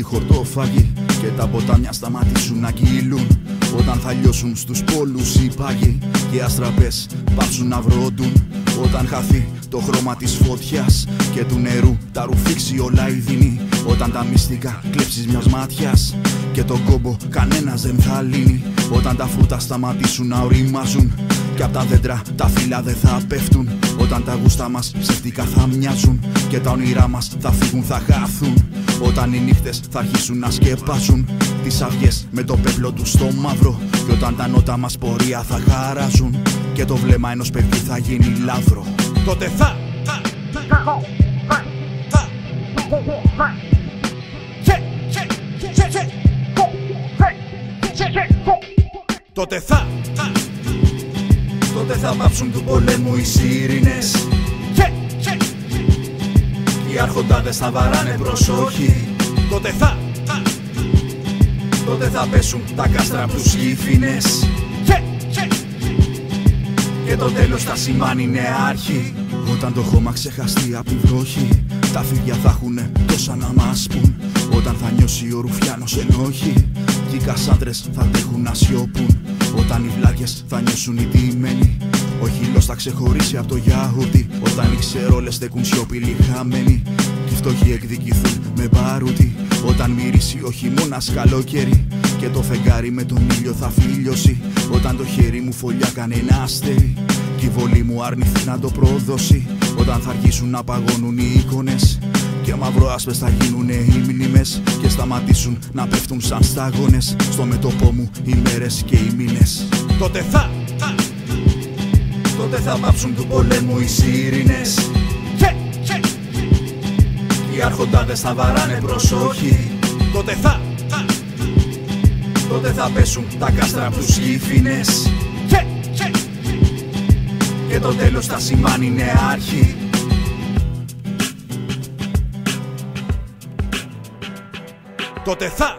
Χορτόφαγοι και τα ποτάμια σταματήσουν να κυλούν. Όταν θα λιώσουν στους πόλους οι πάγοι και οι αστραπές πάψουν να βρόντουν. Όταν χαθεί το χρώμα της φωτιάς και του νερού τα ρουφήξει όλα η δεινή. Όταν τα μυστικά κλέψεις μιας μάτιας και τον κόμπο κανένας δεν θα λύνει. Όταν τα φρούτα σταματήσουν να οριμάζουν και απ' τα δέντρα τα φύλλα δεν θα πέφτουν. Όταν τα γούστα μας ψευτικά θα μοιάζουν και τα όνειρά μας θα φύγουν, θα χαθούν. Όταν οι νύχτες θα αρχίσουν να σκεπάζουν τις αυγές με το πέπλο του στο μαύρο. Και όταν τα νότα μας πορεία θα χαράζουν και το βλέμμα ενός παιδιού θα γίνει λαύρο. Τότε Τότε θα πάψουν του πολέμου οι σύρινες και οι αρχοντάδες θα βαράνε προσοχή. Τότε θα πέσουν τα κάστρα απ' τους γήφινες και το τέλος θα σημάνει νέα αρχή. Όταν το χώμα ξεχαστεί απ' τη βροχή, τα φίδια θα έχουνε τόσα να μας πουν. Όταν θα νιώσει ο Ρουφιάνος ενόχη και οι κασάνδρες θα αντέχουν να σιωπούν. Όταν οι βλάκες θα νιώσουν οι τιμένοι, ο χυλός θα ξεχωρίσει από το γιαούρτι. Όταν οι ξερόλες στέκουν σιωπηλοί χαμένοι και οι φτωχοί εκδικηθούν με μπαρούτι. Όταν μυρίσει ο χειμώνας καλοκαίρι και το φεγγάρι με τον ήλιο θα φιλιώσει. Όταν το χέρι μου φωλιά κάνει ένα αστέρι και η βολή μου αρνηθεί να το προδώσει. Όταν θα αρχίσουν να παγώνουν οι εικόνες και μαυροάσπες θα γίνουνε οι μνήμες και σταματήσουν να πέφτουν σαν σταγόνες στο μέτωπό μου οι μέρες και οι μήνες. Τότε θα πάψουν του πολέμου οι σύρινες και οι αρχοντάδες θα βαράνε προσοχή. Τότε θα πέσουν τα κάστρα απ' τους γήφινες και το τέλος θα σημάνει νέα αρχή. Τότε θα